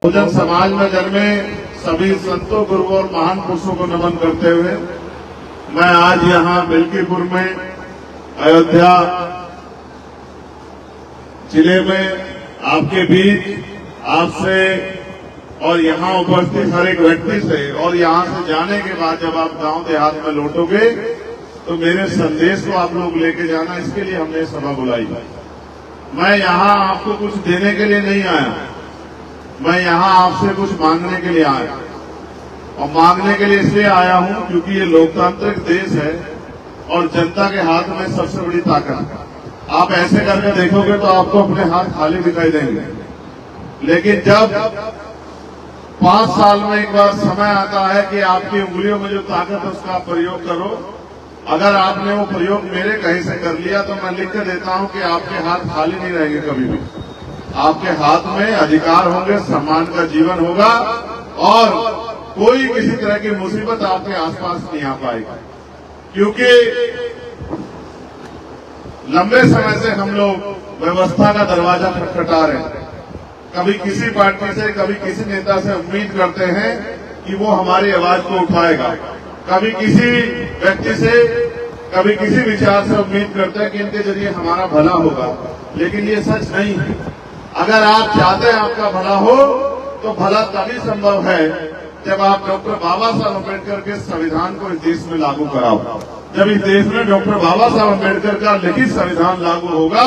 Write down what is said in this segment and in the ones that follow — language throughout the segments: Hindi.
बहुजन समाज में जन्मे सभी संतों, गुरुओं और महान पुरुषों को नमन करते हुए मैं आज यहाँ मिल्कीपुर में अयोध्या जिले में आपके बीच आपसे और यहाँ उपस्थित हर एक व्यक्ति से और यहाँ से जाने के बाद जब आप गांव देहात में लौटोगे तो मेरे संदेश को आप लोग लेके जाना, इसके लिए हमने सभा बुलाई। मैं यहाँ आपको कुछ देने के लिए नहीं आया, मैं यहाँ आपसे कुछ मांगने के लिए आया। और मांगने के लिए इसलिए आया हूँ क्योंकि ये लोकतांत्रिक देश है और जनता के हाथ में सबसे बड़ी ताकत है। आप ऐसे करके देखोगे तो आपको अपने हाथ खाली दिखाई देंगे, लेकिन जब 5 साल में एक बार समय आता है कि आपकी उंगलियों में जो ताकत है उसका आप प्रयोग करो। अगर आपने वो प्रयोग मेरे कहीं से कर लिया तो मैं लिख के देता हूँ कि आपके हाथ खाली नहीं रहेंगे कभी भी। आपके हाथ में अधिकार होंगे, सम्मान का जीवन होगा और कोई किसी तरह की मुसीबत आपके आसपास नहीं आ पाएगी। क्योंकि लंबे समय से हम लोग व्यवस्था का दरवाजा खटखटा रहे हैं। कभी किसी पार्टी से, कभी किसी नेता से उम्मीद करते हैं कि वो हमारी आवाज को उठाएगा, कभी किसी व्यक्ति से, कभी किसी विचार से उम्मीद करते हैं कि इनके जरिए हमारा भला होगा, लेकिन ये सच नहीं है। अगर आप चाहते हैं आपका भला हो तो भला तभी संभव है जब आप डॉक्टर बाबा साहब अम्बेडकर के संविधान को इस देश में लागू कराओ। जब इस देश में डॉक्टर बाबा साहब अम्बेडकर का लिखित संविधान लागू होगा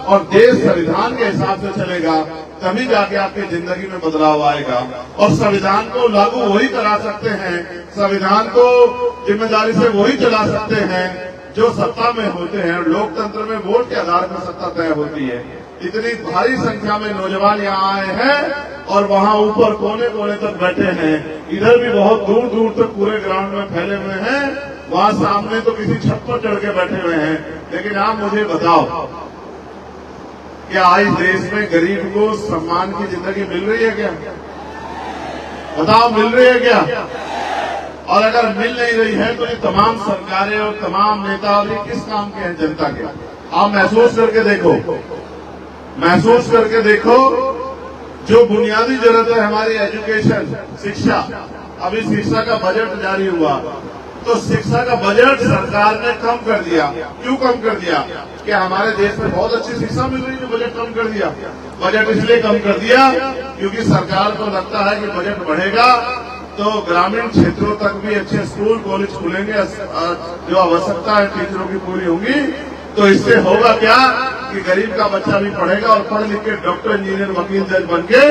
और देश संविधान के हिसाब से चलेगा, तभी जाके आपकी जिंदगी में बदलाव आएगा। और संविधान को लागू वही करा सकते हैं, संविधान को जिम्मेदारी से वही चला सकते हैं जो सत्ता में होते हैं। लोकतंत्र में वोट के आधार पर सत्ता तय होती है। इतनी भारी संख्या में नौजवान यहाँ आए हैं और वहाँ ऊपर कोने कोने तक बैठे हैं, इधर भी बहुत दूर दूर तक पूरे ग्राउंड में फैले हुए हैं, वहाँ सामने तो किसी छत पर चढ़ के बैठे हुए हैं। लेकिन आप मुझे बताओ, क्या आज देश में गरीब को सम्मान की जिंदगी मिल रही है क्या? बताओ, मिल रही है क्या? और अगर मिल नहीं रही है तो ये तमाम सरकारें और तमाम नेता और ये किस काम के हैं? जनता के। आप महसूस करके देखो, महसूस करके देखो, जो बुनियादी जरूरत है हमारी एजुकेशन, शिक्षा। अभी शिक्षा का बजट जारी हुआ तो शिक्षा का बजट सरकार ने कम कर दिया। क्यों कम कर दिया? कि हमारे देश में बहुत अच्छी शिक्षा मिल रही है, बजट कम कर दिया। बजट इसलिए कम कर दिया क्योंकि सरकार को लगता है कि बजट बढ़ेगा तो ग्रामीण क्षेत्रों तक भी अच्छे स्कूल कॉलेज खुलेंगे, जो आवश्यकता है टीचरों की पूरी होंगी। तो इससे होगा क्या कि गरीब का बच्चा भी पढ़ेगा और पढ़ लिख के डॉक्टर, इंजीनियर, वकील, जज बन के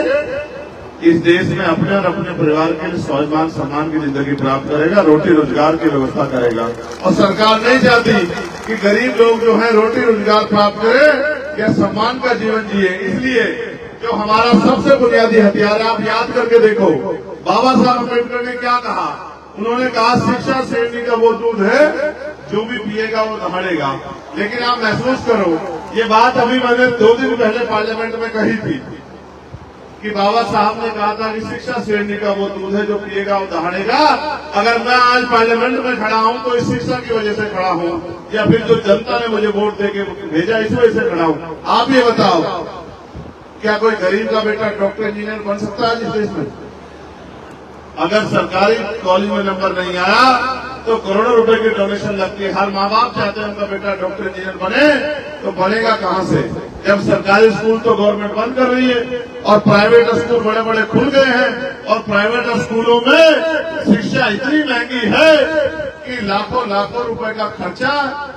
इस देश में अपने और अपने परिवार के लिए स्वाभिमान सम्मान की जिंदगी प्राप्त करेगा, रोटी रोजगार की व्यवस्था करेगा। और सरकार नहीं चाहती कि गरीब लोग जो है रोटी रोजगार प्राप्त करें या सम्मान का जीवन जिए। इसलिए जो हमारा सबसे बुनियादी हथियार है, आप याद करके देखो, बाबा साहब अम्बेडकर ने क्या कहा? उन्होंने कहा शिक्षा शेरनी का वो दूध है जो भी पिएगा वो दहाड़ेगा। लेकिन आप महसूस करो, ये बात अभी मैंने 2 दिन पहले पार्लियामेंट में कही थी कि बाबा साहब ने कहा था कि शिक्षा शेरनी का वो दूध है जो पिएगा वो दहाड़ेगा। अगर मैं आज पार्लियामेंट में खड़ा हूं तो इस शिक्षा की वजह से खड़ा हूं या फिर जो जनता ने मुझे वोट देके भेजा इस वजह से खड़ा हूं। आप ये बताओ, क्या कोई गरीब का बेटा डॉक्टर, इंजीनियर बन सकता है इस देश में? अगर सरकारी कॉलेज में नंबर नहीं आया तो करोड़ों रुपए की डोनेशन लगती है। हर माँ बाप चाहते हैं उनका बेटा डॉक्टर, इंजीनियर बने, तो बनेगा कहाँ से? जब सरकारी स्कूल तो गवर्नमेंट बंद कर रही है और प्राइवेट स्कूल बड़े बड़े खुल गए हैं और प्राइवेट स्कूलों में शिक्षा इतनी महंगी है कि लाखों लाखों रुपए का खर्चा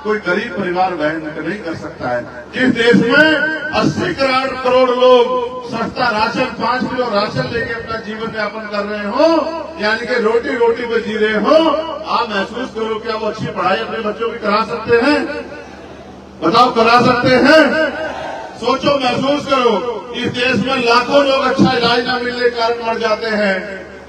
कोई गरीब परिवार वहन नहीं कर सकता है। जिस देश में 80 करोड़ लोग सस्ता राशन, 5 किलो राशन लेके अपना जीवन यापन कर रहे हो, यानी कि रोटी रोटी पे जी रहे हो, आप महसूस करो, क्या वो अच्छी पढ़ाई अपने बच्चों की करा सकते हैं? बताओ, करा सकते हैं? सोचो, महसूस करो, इस देश में लाखों लोग अच्छा इलाज न मिलने के कारण मर जाते हैं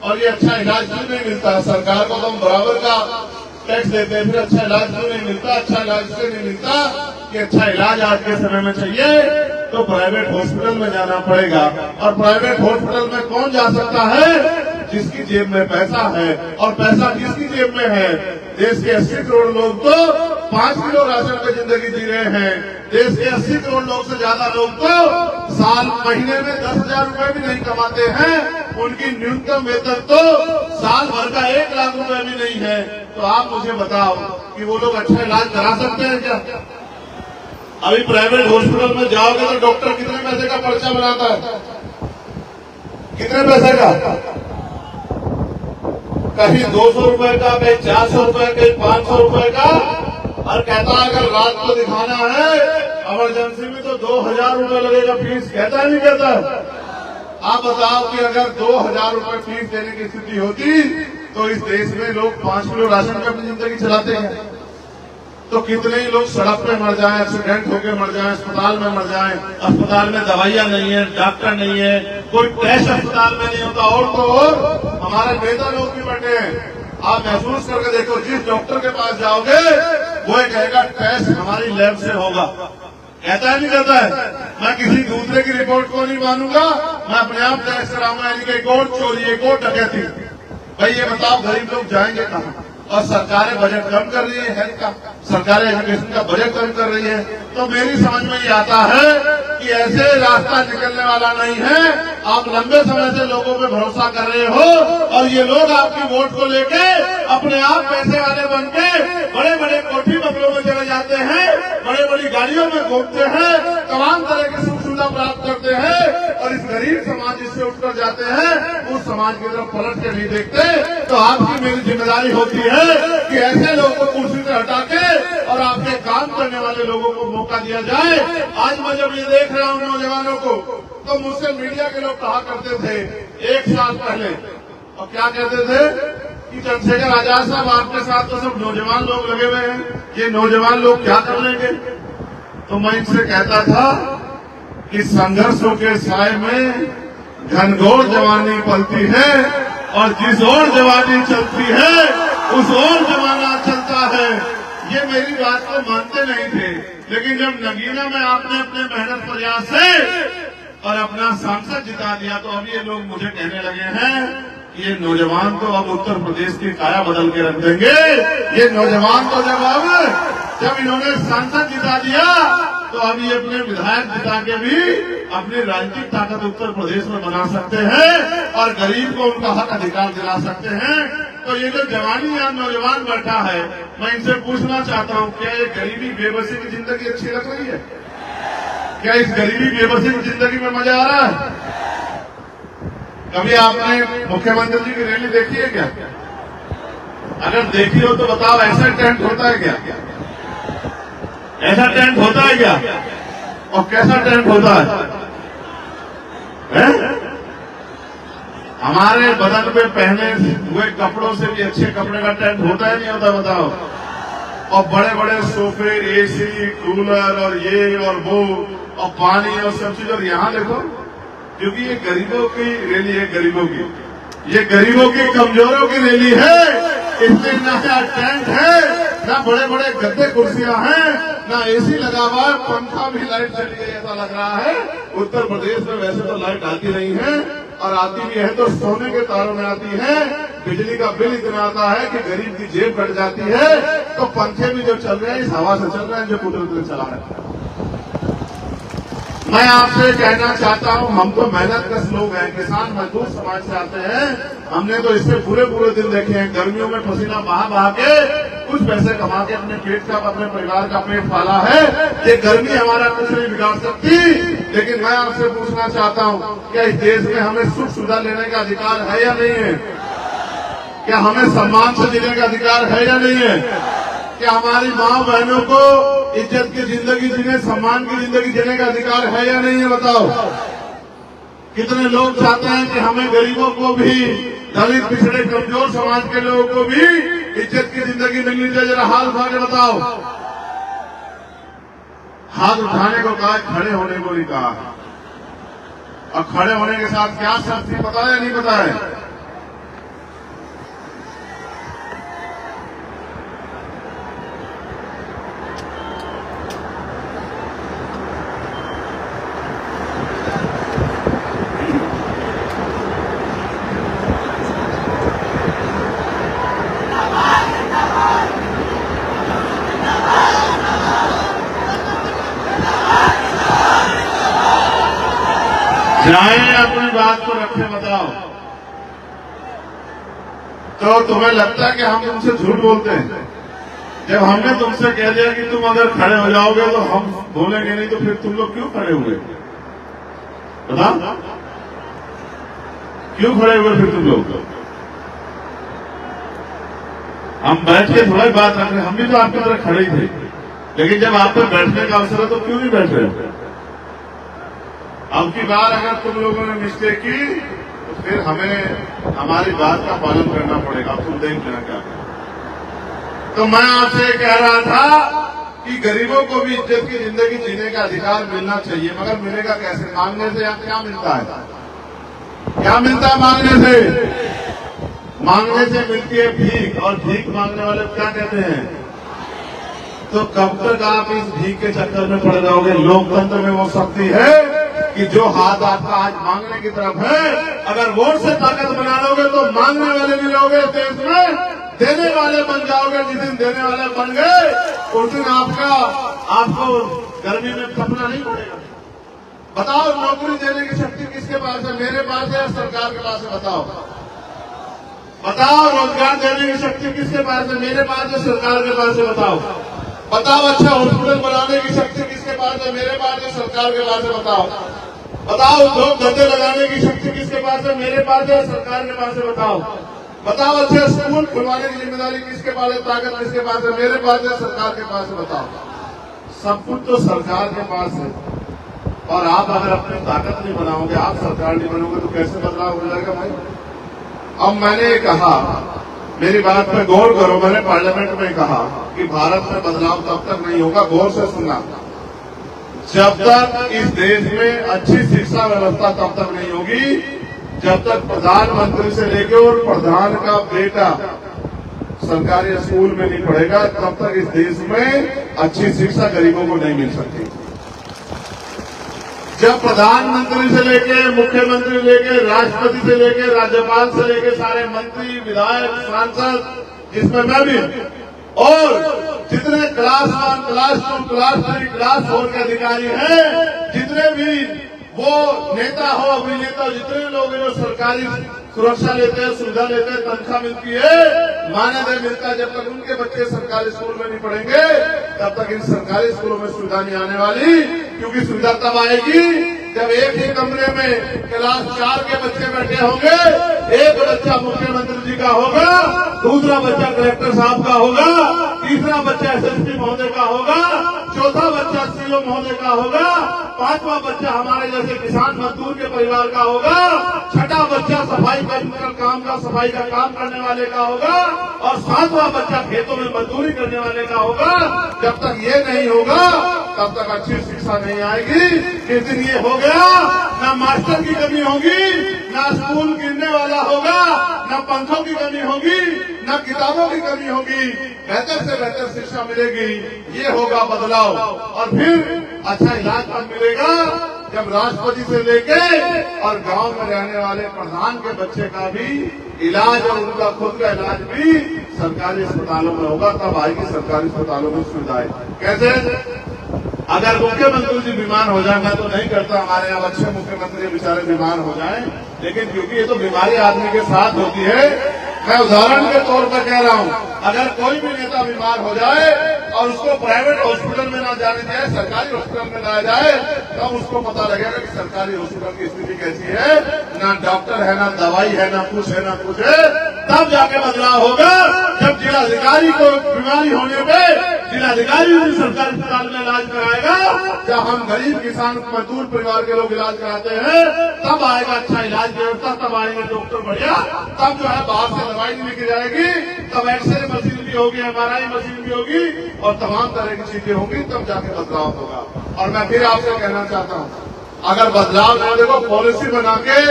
और ये अच्छा इलाज क्यों नहीं मिलता? सरकार को तो हम बराबर का टैक्स देते हैं, फिर अच्छा इलाज क्यों नहीं मिलता? अच्छा इलाज इसलिए नहीं मिलता कि अच्छा इलाज आज के समय में चाहिए तो प्राइवेट हॉस्पिटल में जाना पड़ेगा। और प्राइवेट हॉस्पिटल में कौन जा सकता है? जिसकी जेब में पैसा है। और पैसा किसकी जेब में है? देश के 80 करोड़ लोग तो 5 किलो राशन पे जिंदगी जी रहे हैं, देश के 80 करोड़ लोग से ज्यादा लोग तो साल महीने में 10,000 रुपए भी नहीं कमाते हैं। उनकी न्यूनतम वेतन तो साल भर का 1 लाख रुपए भी नहीं है। तो आप मुझे बताओ कि वो लोग अच्छा इलाज करा सकते हैं क्या? अभी प्राइवेट हॉस्पिटल में जाओगे तो डॉक्टर कितने पैसे का पर्चा बनाता है? कितने पैसे का? कहीं 200 रुपए का, कहीं 400 रुपए, कहीं 500 रुपए का। और कहता है अगर रात को दिखाना है इमरजेंसी में तो 2,000 रुपए लगेगा फीस। कहता है नहीं कहता? आप बताओ कि अगर 2,000 रुपए फीस देने की स्थिति होती तो इस देश में लोग 5 किलो राशन पे अपनी जिंदगी चलाते हैं। तो कितने ही लोग सड़क पे मर जाएं, एक्सीडेंट होकर मर जाएं, अस्पताल में मर जाएं। अस्पताल में दवाइयां नहीं है, डॉक्टर नहीं है, कोई टेस्ट अस्पताल में नहीं होता। और तो और हमारे नेता लोग भी बैठे हैं। आप महसूस करके देखो, जिस डॉक्टर के पास जाओगे वो कहेगा टेस्ट हमारी लैब से होगा। कहता है नहीं कहता है? मैं किसी दूसरे की रिपोर्ट को नहीं मानूंगा, मैं अपने आप टेस्ट कराऊंगा। यानी कि एक और चोरी, एक और डकैती। भाई ये बताओ गरीब लोग जाएंगे कहाँ? और सरकारें बजट कम कर रही है हेल्थ का, सरकारें एजुकेशन का बजट कम कर रही है। तो मेरी समझ में ये आता है कि ऐसे रास्ता निकलने वाला नहीं है। आप लंबे समय से लोगों पे भरोसा कर रहे हो और ये लोग आपकी वोट को लेके अपने आप पैसे वाले बन के बड़े बड़े कोठी बंगलों में चले जाते हैं, बड़े बड़ी गाड़ियों में घूमते हैं, तमाम तरह की सुख सुविधा प्राप्त करते हैं। और इस गरीब समाज जिससे उठकर जाते हैं उस समाज की तरफ पलट के नहीं देखते। तो आपकी मेरी जिम्मेदारी होती है कि ऐसे लोगों को कुर्सी से हटा के और आपके काम करने वाले लोगों को मौका दिया जाए। आज मैं जब ये देख रहा हूँ नौजवानों को, तो मुझसे मीडिया के लोग कहा करते थे 1 साल पहले, और क्या कहते थे कि चंद्रशेखर आजाद साहब आपके साथ तो सब नौजवान लोग लगे हुए हैं, ये नौजवान लोग क्या कर लेंगे? तो मैं इनसे कहता था कि संघर्षों के साए में घनघोर जवानी पलती है और जिस ओर जवानी चलती है उस ओर जमाना चलता है। ये मेरी बात को मानते नहीं थे, लेकिन जब नगीना में आपने अपने मेहनत प्रयास से और अपना सांसद जिता दिया तो अब ये लोग मुझे कहने लगे हैं कि ये नौजवान तो अब उत्तर प्रदेश की काया बदल के रख देंगे। ये नौजवान तो जब इन्होंने सांसद जिता दिया तो अब ये अपने विधायक जिता के भी अपनी राजनीतिक ताकत उत्तर प्रदेश में बना सकते हैं और गरीब को उनका हक अधिकार दिला सकते हैं। तो ये जो जवानी या नौजवान बैठा है, मैं इनसे पूछना चाहता हूँ, क्या ये गरीबी बेबसी की जिंदगी अच्छी लग रही है? क्या इस गरीबी बेबसी की जिंदगी में मजा आ रहा है? कभी आपने मुख्यमंत्री जी की रैली देखी है क्या? अगर देखी हो तो बताओ, ऐसा टेंट होता है क्या? ऐसा टेंट होता है क्या? और कैसा टेंट होता है? हमारे बदन पे पहने हुए कपड़ों से भी अच्छे कपड़े का टेंट होता है नहीं होता? बताओ। और बड़े बड़े सोफे, एसी, कूलर और ये और वो और पानी और सब चीज। और यहाँ देखो, क्योंकि ये गरीबों की रैली है, गरीबों की, ये गरीबों की, कमजोरों की रैली है, इसमें ना टेंट है, ना बड़े बड़े गद्दे कुर्सियां हैं, ना एसी लगा हुआ है, पंखा भी लाइट चली गई ऐसा लग रहा है। उत्तर प्रदेश में वैसे तो लाइट आती नहीं है, और आती भी है तो सोने के तारों में आती है। बिजली का बिल इतना आता है कि गरीब की जेब कट जाती है। तो पंखे भी जो चल रहे हैं इस हवा से चल रहे हैं जो कुदरत चला रहे हैं। मैं आपसे कहना चाहता हूं, हम तो मेहनत कश लोग हैं, किसान मजदूर समाज से आते हैं। हमने तो इससे पूरे दिन देखे हैं, गर्मियों में पसीना बहा के कुछ पैसे कमा के अपने पेट का, अपने परिवार का पेट पाला है। ये गर्मी हमारा कुछ नहीं बिगाड़ सकती। लेकिन मैं आपसे पूछना चाहता हूं, क्या इस देश में हमें सुख सुविधा लेने का अधिकार है या नहीं है? क्या हमें सम्मान से जीने का अधिकार है या नहीं है? क्या हमारी माँ बहनों को इज्जत की जिंदगी जीने, सम्मान की जिंदगी जीने का अधिकार है या नहीं है? बताओ। कितने लोग चाहते हैं कि हमें गरीबों को भी, दलित, पिछड़े, कमजोर समाज के लोगों को भी इज्जत की जिंदगी मिलनी चाहिए? जरा हाथ उठा के बताओ। हाथ उठाने को कहा, खड़े होने को नहीं कहा। और खड़े होने के साथ क्या शर्त थी पता है या नहीं पता है? जाए अपनी बात को रखे, बताओ। तो तुम्हें लगता है कि हम तुमसे झूठ बोलते हैं? जब हमने तुमसे कह दिया कि तुम अगर खड़े हो जाओगे तो हम बोलेंगे नहीं, तो फिर तुम लोग क्यों खड़े हुए? बताओ, क्यों खड़े हुए फिर तुम लोग? हम बैठ के थोड़ा ही बात रख रहे, हम भी तो आपकी तरह खड़े ही थे, लेकिन जब आप पे बैठने का अवसर है तो क्यों नहीं बैठ रहे? अब की बार अगर तुम लोगों ने मिस्टेक की तो फिर हमें हमारी बात का पालन करना पड़ेगा। तुम देख लेना क्या। तो मैं आपसे कह रहा था कि गरीबों को भी इज्जत की जिंदगी जीने का अधिकार मिलना चाहिए, मगर मिलेगा कैसे? मांगने से? या क्या मिलता है? क्या मिलता है मांगने से? मांगने से मिलती है भीख, और भीख मांगने वाले क्या कहते हैं? तो कब तक आप इस भीख के चक्कर में पड़ जाओगे? लोकतंत्र में वो शक्ति है कि जो हाथ आपका आज मांगने की तरफ है, अगर वोट से ताकत बना लोगे तो मांगने वाले नहीं रहोगे देश में, देने वाले बन जाओगे। जिस दिन देने वाले बन गए उस दिन आपको गर्मी में तपना नहीं पड़ेगा। बताओ, नौकरी देने की शक्ति किसके पास है? मेरे पास है या सरकार के पास है? बताओ बताओ, रोजगार देने की शक्ति किसके पास है? मेरे पास है, सरकार के पास है? बताओ बताओ, अच्छा हॉस्पिटल बनाने की शक्ति किसके पास है? मेरे पास है, सरकार के पास है? बताओ बताओ, उद्योग धंधे लगाने की शक्ति किसके पास है? मेरे पास है, सरकार के पास है? बताओ बताओ, अच्छे स्कूल खुलवाने की जिम्मेदारी किसके पास है? ताकत किसके पास है? मेरे पास है, सरकार के पास है? बताओ। सब कुछ तो सरकार के पास है, और आप अगर अपनी ताकत नहीं बनाओगे, आप सरकार नहीं बनोगे, तो कैसे बदलाव हो जाएगा भाई? अब मैंने कहा, मेरी बात पे गौर करो, मैंने पार्लियामेंट में कहा कि भारत में बदलाव तब तक नहीं होगा, गौर से सुनना, जब तक इस देश में अच्छी शिक्षा व्यवस्था तब तक नहीं होगी, जब तक प्रधानमंत्री से लेकर और प्रधान का बेटा सरकारी स्कूल में नहीं पढ़ेगा, तब तक इस देश में अच्छी शिक्षा गरीबों को नहीं मिल सकती। जब प्रधानमंत्री से लेके, मुख्यमंत्री से लेके, राष्ट्रपति से लेके, राज्यपाल से लेके, सारे मंत्री, विधायक, सांसद, जिसमें मैं भी, और जितने क्लास 1, क्लास 2, क्लास 3, क्लास 4 के अधिकारी हैं, जितने भी वो नेता हो, अभिनेता, जितने लोग जो सरकारी सुरक्षा लेते हैं, सुविधा लेते हैं, तनख्वाह मिलती है, मानदेय मिलता है, जब तक उनके बच्चे सरकारी स्कूल में नहीं पढ़ेंगे, तब तक इन सरकारी स्कूलों में सुविधा नहीं आने वाली। क्योंकि सुविधा तब आएगी जब एक ही कमरे में क्लास 4 के बच्चे बैठे होंगे, एक बच्चा मुख्यमंत्री जी का होगा, दूसरा बच्चा कलेक्टर साहब का होगा, तीसरा बच्चा एसएसपी महोदय का होगा, चौथा बच्चा सीओ महोदय का होगा, पांचवा बच्चा हमारे जैसे किसान मजदूर के परिवार का होगा, छठा बच्चा सफाई सफाई का काम करने वाले का होगा, और सातवां बच्चा खेतों में मजदूरी करने वाले का होगा। जब तक ये नहीं होगा तब तक अच्छी शिक्षा नहीं आएगी। जिस दिन ये हो गया, न मास्टर की कमी होगी, न स्कूल गिरने वाला होगा, न पंखों की कमी होगी, न किताबों की कमी होगी, बेहतर से बेहतर शिक्षा मिलेगी। ये होगा बदलाव। और फिर अच्छा इलाज कब मिलेगा? जब राष्ट्रपति से लेके और गांव में रहने वाले प्रधान के बच्चे का भी इलाज और उनका खुद का इलाज भी सरकारी अस्पतालों में होगा, तब आएगी सरकारी अस्पतालों में सुविधाएं। कैसे? अगर मुख्यमंत्री जी बीमार हो जाए, मैं तो नहीं करता, हमारे यहाँ अच्छे मुख्यमंत्री बेचारे बीमार हो जाएं, लेकिन क्योंकि ये तो बीमारी आदमी के साथ होती है, मैं उदाहरण के तौर पर कह रहा हूँ, अगर कोई भी नेता बीमार हो जाए और उसको प्राइवेट हॉस्पिटल में ना जाने दिया, सरकारी हॉस्पिटल में लाया जाए, तब उसको पता लगेगा कि सरकारी हॉस्पिटल की स्थिति कैसी है, ना डॉक्टर है, ना दवाई है, ना कुछ है, ना कुछ है। तब जाके बदलाव होगा जब जिलाधिकारी को बीमारी होने पे जिलाधिकारी भी सरकारी अस्पताल में इलाज कराएगा। जब हम गरीब किसान मजदूर परिवार के लोग इलाज कराते हैं, तब आएगा अच्छा इलाज व्यवस्था, तब आएंगे डॉक्टर बढ़िया, तब जो है बाहर से दवाई नहीं लेके जाएगी, तब एक्सरे मशीन भी होगी, MRI मशीन भी होगी, और तमाम तरह की चीजें होंगी, तब जाके बदलाव होगा। और मैं फिर आपसे कहना चाहता हूँ, अगर बदलाव ना देखो, पॉलिसी बना के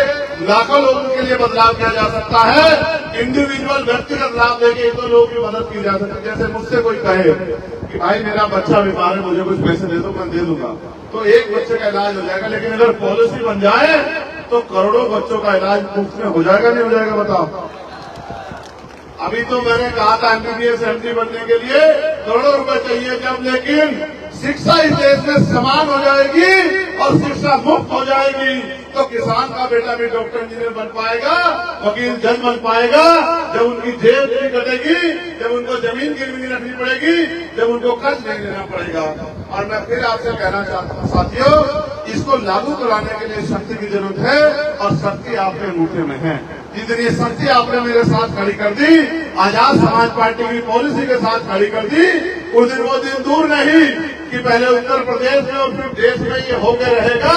लाखों लोगों के लिए बदलाव किया जा सकता है। इंडिविजुअल व्यक्तिगत लाभ देके तो लोगों की मदद की जा सकती है। जैसे मुझसे कोई कहे कि भाई मेरा बच्चा बीमार है, मुझे कुछ पैसे दे दो, मैं दे दूंगा, तो एक बच्चे का इलाज हो जाएगा। लेकिन अगर पॉलिसी बन जाए तो करोड़ों बच्चों का इलाज मुफ्त में हो जाएगा, नहीं हो जाएगा? बताओ। अभी तो मैंने कहा था एमबीबीएस एमडी बनने के लिए करोड़ों रुपए चाहिए जब, लेकिन शिक्षा इस देश में समान हो जाएगी और शिक्षा मुफ्त हो जाएगी तो किसान का बेटा भी डॉक्टर इंजीनियर बन पाएगा, वकील जज बन पाएगा। जब उनकी जेब नहीं कटेगी, जब उनको जमीन गिरवी नहीं रखनी पड़ेगी, जब उनको कर्ज नहीं लेना पड़ेगा। और मैं फिर आपसे कहना चाहता हूँ साथियों, इसको लागू कराने के लिए शक्ति की जरूरत है और शक्ति आपके अंगूठे में है। जितनी शक्ति आपने मेरे साथ खड़ी कर दी, आजाद समाज पार्टी की पॉलिसी के साथ खड़ी कर दी, वो दिन दूर नहीं कि पहले उत्तर प्रदेश में और फिर देश में ये होकर रहेगा।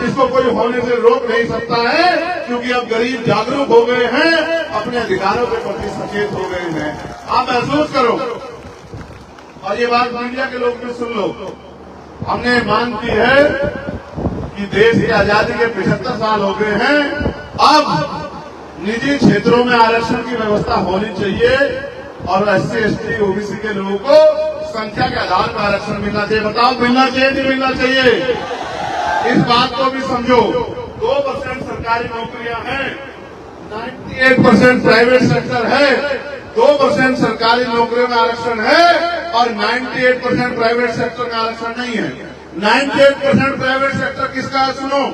इसको कोई होने से रोक नहीं सकता है, क्योंकि अब गरीब जागरूक हो गए हैं, अपने अधिकारों के प्रति सचेत हो गए हैं। आप महसूस करो, और ये बात मीडिया के लोग भी सुन लो, हमने मांग की है कि देश की आजादी के 75 साल हो गए हैं, अब निजी क्षेत्रों में आरक्षण की व्यवस्था होनी चाहिए और SC ST OBC के लोगों को संख्या के आधार पर आरक्षण मिलना चाहिए। बताओ, मिलना चाहिए नहीं मिलना चाहिए? इस बात को भी समझो। 2% सरकारी नौकरियां हैं, 98% प्राइवेट सेक्टर है, 2% सरकारी नौकरियों में आरक्षण है और 98% प्राइवेट सेक्टर में आरक्षण नहीं है। 98% प्राइवेट सेक्टर किसका है? सुनो,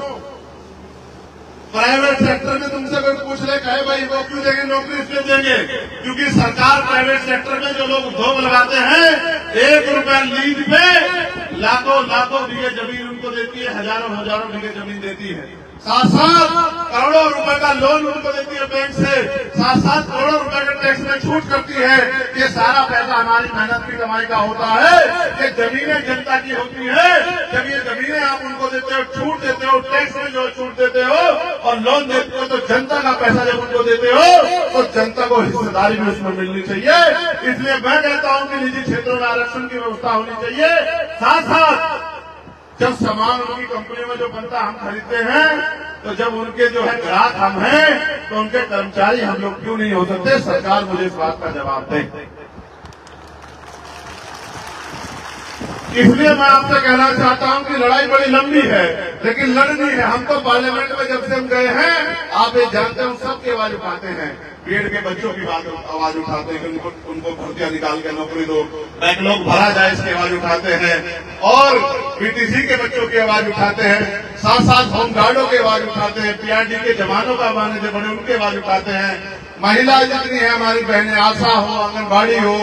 प्राइवेट सेक्टर में तुमसे कोई पूछ ले, कहे भाई वो क्यों देंगे नौकरी? इसलिए देंगे क्योंकि सरकार प्राइवेट सेक्टर में जो लोग उद्योग लगाते हैं, 1 रुपया लीज पे लाखों बीघे जमीन उनको देती है, हजारों बीघे जमीन देती है, साथ करोड़ों रुपए का लोन उनको देती है बैंक से, साथ करोड़ों रुपए का टैक्स में छूट करती है। ये सारा पैसा हमारी मेहनत की कमाई का होता है। ये जमीनें जनता की होती है। जब ये जमीनें आप उनको देते हो, छूट देते हो, टैक्स में जो छूट देते हो और लोन देते हो, तो जनता का पैसा जब उनको देते हो तो जनता को हिस्सेदारी भी उसमें मिलनी चाहिए। इसलिए मैं कहता हूँ कि निजी क्षेत्रों में आरक्षण की व्यवस्था होनी चाहिए। साथ जब सामान उनकी कंपनी में जो बनता हम खरीदते हैं, तो जब उनके जो है ग्राहक हम हैं, तो उनके कर्मचारी हम लोग क्यों नहीं हो सकते? सरकार मुझे इस बात का जवाब दे। इसलिए मैं आपसे कहना चाहता हूं कि लड़ाई बड़ी लंबी है, लेकिन लड़नी है। हम तो पार्लियामेंट में जब से हम गए हैं, आप ये जानते हैं, सबकी आवाज उठाते हैं। बीएड के बच्चों की आवाज उठाते हैं कि उनको भर्तियां निकाल के नौकरी दो, बैकलॉग भरा जाए, इसकी आवाज उठाते हैं। और पीटीसी के बच्चों की आवाज उठाते हैं, साथ होमगार्डों की आवाज उठाते हैं, पीआरडी के जवानों का माने जो बड़े उनकी आवाज उठाते हैं। महिला जितनी है हमारी बहनें, आशा हो, आंगनबाड़ी हो,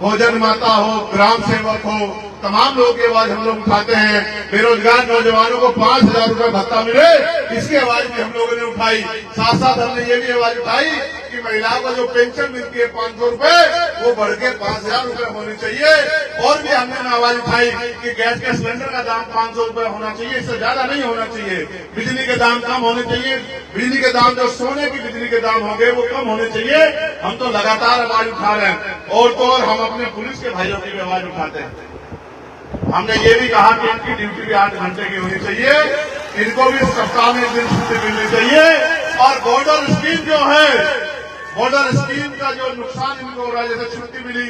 भोजन माता हो, ग्राम सेवक हो, तमाम लोगों की आवाज हम लोग उठाते हैं। बेरोजगार नौजवानों को 5,000 रुपए भत्ता मिले, इसकी आवाज भी हम लोगों ने उठाई। साथ हमने ये भी आवाज उठाई कि महिलाओं को जो पेंशन मिलती है 500 रुपए, वो बढ़ के 5,000 रुपए होनी चाहिए। और भी हमने आवाज उठाई कि गैस के सिलेंडर का दाम 500 रुपए होना चाहिए, इससे ज्यादा नहीं होना चाहिए। बिजली के दाम कम होने चाहिए, बिजली के दाम जो सोने की बिजली के दाम हो गए वो कम होने चाहिए। हम तो लगातार आवाज उठा रहे हैं। और तो और हम अपने पुलिस के भाइयों की भी आवाज उठाते हैं। हमने ये भी कहा कि इनकी ड्यूटी भी 8 घंटे की होनी चाहिए, इनको भी सप्ताह में 1 दिन छुट्टी मिलनी चाहिए। और बॉर्डर स्कीम जो है, बॉर्डर स्कीम का जो नुकसान इनको हो रहा है, जैसे छुट्टी मिली,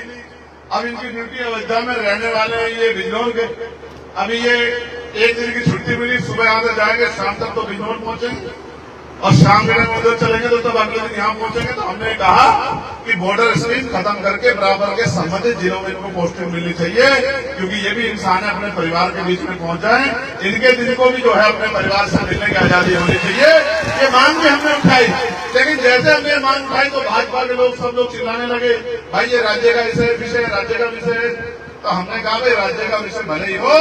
अब इनकी ड्यूटी अयोध्या में रहने वाले हैं ये बिजनौर के, अभी ये 1 दिन की छुट्टी मिली, सुबह यहाँ से जाएंगे, शाम तक तो बिजनौर पहुंचेंगे और शाम के टाइम उधर चलेंगे तो तब अगले दिन यहाँ पहुंचेंगे। तो हमने कहा कि बॉर्डर स्कीम खत्म करके बराबर के संबंधित जिलों में इनको पोस्टिंग मिलनी चाहिए, क्योंकि ये भी इंसान है, अपने परिवार के बीच में पहुंच जाए। इनके दिन को भी जो है अपने परिवार से मिलने की आजादी होनी चाहिए। ये मांग भी हमने उठाई, लेकिन जैसे हमने मांग उठाई तो भाजपा के लोग सब लोग चिल्लाने लगे, भाई ये राज्य का विषय है, राज्य का विषय है। तो हमने कहा भाई राज्य का विषय भले ही हो,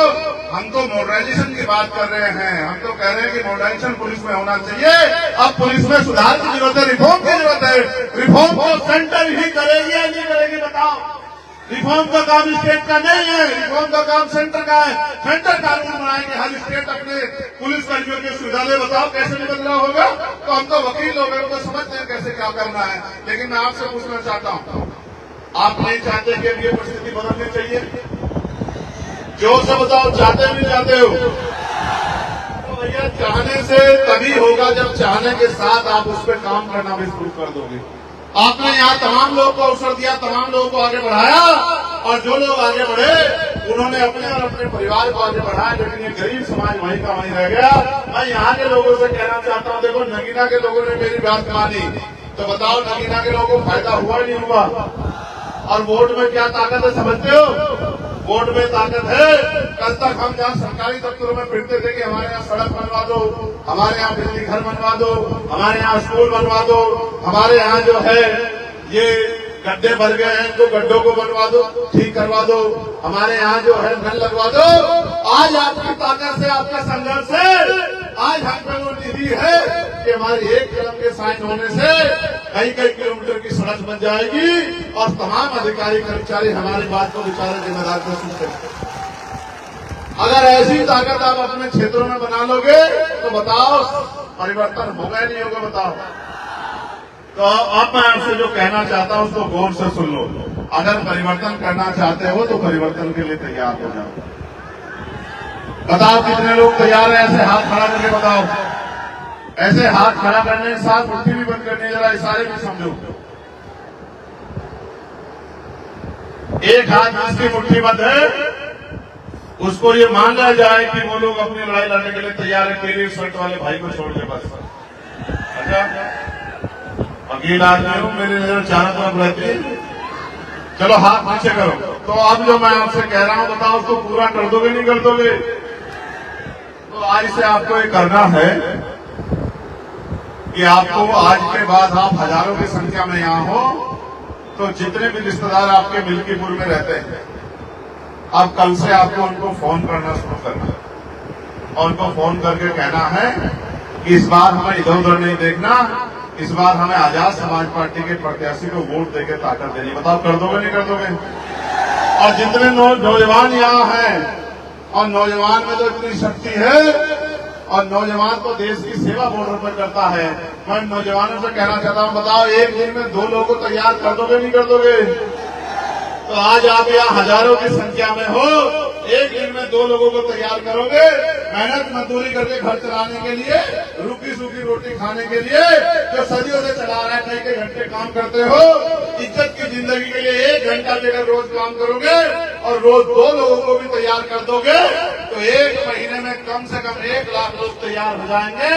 हम तो मॉडर्नाइजेशन की बात कर रहे हैं। हम तो कह रहे हैं कि मॉडर्नाइजेशन पुलिस में होना चाहिए। अब पुलिस में सुधार की जरूरत है, रिफॉर्म की जरूरत है। रिफॉर्म को सेंटर ही करेगी या नहीं करेगी? बताओ। रिफॉर्म का काम स्टेट का नहीं है, रिफॉर्म का काम सेंटर का है। सेंटर कानून बनाएंगे, हर स्टेट अपने पुलिस कर्मियों की सुविधा ले। बताओ कैसे नहीं बदलाव होगा? तो हम तो वकील लोग हैं, तो समझते हैं कैसे क्या करना है। लेकिन मैं आपसे पूछना चाहता हूँ, आप नहीं चाहते कि अब ये परिस्थिति बदलनी चाहिए? जोर से बताओ, चाहते भी चाहते हो? तो भैया चाहने से तभी होगा जब चाहने के साथ आप उस पर काम करना भी शुरू कर दोगे। आपने यहाँ तमाम लोगों को अवसर दिया, तमाम लोगों को आगे बढ़ाया, और जो लोग आगे बढ़े उन्होंने अपने और अपने परिवार को आगे बढ़ाया, लेकिन ये गरीब समाज वहीं का वहीं रह गया। मैं यहाँ के लोगों से कहना चाहता हूँ, देखो नगीना के लोगों ने मेरी बात मानी, तो बताओ नगीना के लोगों को फायदा हुआ नहीं हुआ? और वोट में क्या ताकत है समझते हो? वोट में ताकत है। कल तक हम जहाँ सरकारी दफ्तरों में फिरते थे कि हमारे यहाँ सड़क बनवा दो, हमारे यहाँ बिजली घर बनवा दो, हमारे यहाँ स्कूल बनवा दो, हमारे यहाँ जो है ये गड्ढे भर गए हैं इनको गड्ढों को बनवा दो, ठीक करवा दो, हमारे यहाँ जो है नल लगवा दो। आज आपकी ताकत से, आपके संघर्ष से आज हम पे वो निधि है कि हमारी एक कलम के साइन होने से कई कई किलोमीटर की सड़क बन जाएगी और तमाम अधिकारी कर्मचारी हमारी बात को बेचारे जिम्मेदार से सुनते हैं। अगर ऐसी ताकत आप अपने क्षेत्रों में बना लोगे तो बताओ परिवर्तन होगा नहीं होगा? बताओ। तो अब मैं आपसे जो कहना चाहता हूं उसको गौर से सुन लो। अगर परिवर्तन करना चाहते हो तो परिवर्तन के लिए तैयार हो जाओ। बताओ कितने लोग तैयार हैं? ऐसे हाथ खड़ा करके बताओ। ऐसे हाथ खड़ा करने के साथ मुट्ठी भी बंद करने, जरा इशारे भी समझो। एक हाथ जिसकी मुट्ठी बंद है उसको ये मान लिया जाए कि वो लोग अपनी लड़ाई लड़ने के लिए तैयार है, पीली शर्ट वाले भाई को छोड़ के बस। अच्छा, वकील आदमी हूं, मेरी नजर चारों तरफ रहती है। चलो हाथ नीचे करो। तो अब जो मैं आपसे कह रहा हूं बताओ उसको पूरा कर दोगे नहीं कर दोगे? तो आज से आपको ये करना है कि आपको आज के बाद आप हजारों की संख्या में यहाँ हो तो जितने भी रिश्तेदार आपके मिल्कीपुर में रहते हैं अब कल से आपको उनको फोन करना शुरू करना है और उनको फोन करके कहना है कि इस बार हमें इधर उधर नहीं देखना, इस बार हमें आजाद समाज पार्टी के प्रत्याशी को वोट देकर ताकत देनी। बताओ कर दोगे नहीं कर दोगे? और जितने नौजवान यहाँ हैं और नौजवान में तो इतनी शक्ति है और नौजवान तो देश की सेवा बॉर्डर पर करता है। मैं नौजवानों से कहना चाहता हूँ बताओ एक दिन में 2 लोगों को तैयार कर दोगे नहीं कर दोगे? तो आज आप यहाँ हजारों की संख्या में हो, एक दिन में 2 लोगों को तैयार करोगे, मेहनत मजदूरी करके घर चलाने के लिए, रूखी सूखी रोटी खाने के लिए जो सदियों से चला रहा है, कई कई घंटे काम करते हो, इज्जत की जिंदगी के लिए 1 घंटा लेकर रोज काम करोगे और रोज 2 लोगों को भी तैयार कर दोगे तो 1 महीने में कम से कम 1 लाख लोग तैयार हो जाएंगे।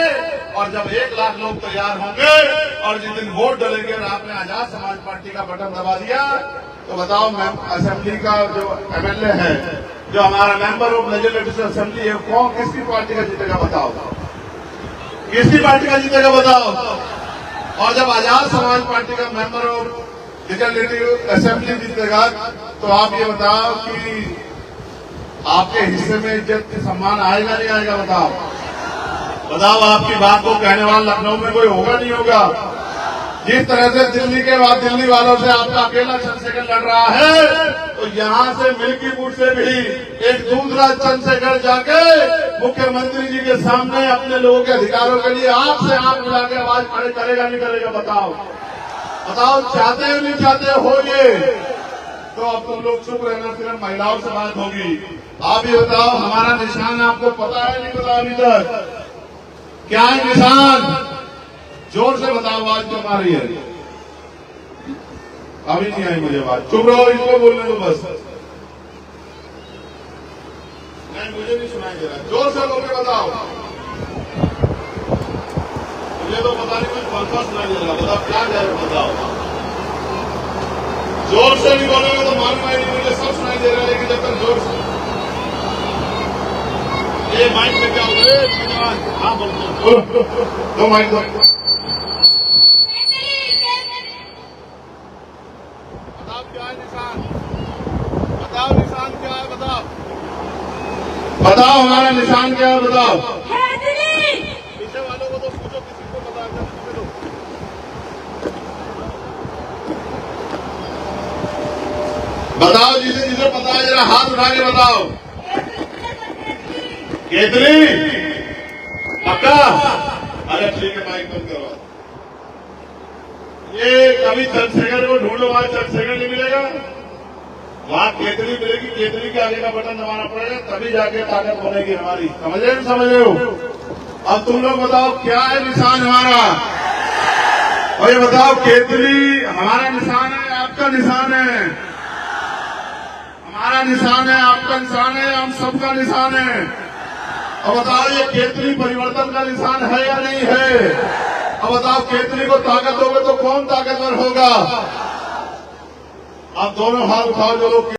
और जब 1 लाख लोग तैयार होंगे और जिस दिन वोट डलेंगे और आपने आजाद समाज पार्टी का बटन दबा दिया तो बताओ मैम असेंबली का जो एमएलए है, जो हमारा मेंबर ऑफ लेजिस्लेटिव असेंबली है, कौन किसकी पार्टी का जीतेगा? बताओ किसकी पार्टी का जीतेगा? बताओ। और जब आजाद समाज पार्टी का मेंबर ऑफ लेजिस्लेटिव असेंबली जीतेगा तो आप ये बताओ कि आपके हिस्से में इज्जत सम्मान आएगा नहीं आएगा? बताओ। बताओ आपकी बात को कहने वाला लखनऊ में कोई होगा नहीं होगा? जिस तरह से दिल्ली के बाद दिल्ली वालों से आपका अकेला चंद्रशेखर लड़ रहा है तो यहाँ से मिल्कीपुर से भी एक दूसरा चंद्रशेखर जाके मुख्यमंत्री जी के सामने अपने लोगों के अधिकारों के लिए आपसे आंख मिला के आवाज खड़े करेगा नहीं करेगा? बताओ। बताओ चाहते हो नहीं चाहते हो ये? तो अब तुम लोग चुप रहना, सिर्फ महिलाओं से बात होगी। आप ये बताओ हमारा निशान आपको पता है नहीं पता अभी तक? क्या है निशान? जोर से बताओ, आवाज क्यों आ रही है? अभी नहीं आई मुझे बात। चुप रहो, इसको बोलने दो बस। नहीं मुझे नहीं सुनाई दे रहा, जोर से बोल के बताओ। मुझे तो पता नहीं कुछ फलफा सुनाई दे रहा। बताओ क्या कह रहे हो? बताओ। जोर से नहीं बोलोगे तो मालूम है नहीं, मुझे सब सुनाई दे रहा है लेकिन जब तक जोर से ये माइक में क्या होगा? हाँ बोलो दो माइक दो। बताओ हमारा निशान क्या है? बताओ। पीछे वालों को तो पूछो, किसी को पता है? बताओ जिसे जिसे पता है जरा हाथ उठा के बताओ। केतली पक्का? अरे ठीक है माइक बंद करो। ये कभी चंद्रशेखर को ढूंढो, वहां चंद्रशेखर नहीं मिलेगा, वहां केतली मिलेगी। केतली के आगे का बटन दबाना पड़ेगा तभी जाके ताकत बनेगी हमारी। समझ रहे हो? समझ रहे हो? अब तुम लोग बताओ क्या है निशान हमारा? और ये बताओ केतली हमारा निशान है, आपका निशान है? हमारा निशान है, आपका निशान है, हम सबका निशान है। अब बताओ ये केतली परिवर्तन का निशान है या नहीं है? अब बताओ केतली को ताकत दोगे तो कौन ताकतवर होगा? अब दोनों हाथ उठाओ जो लोग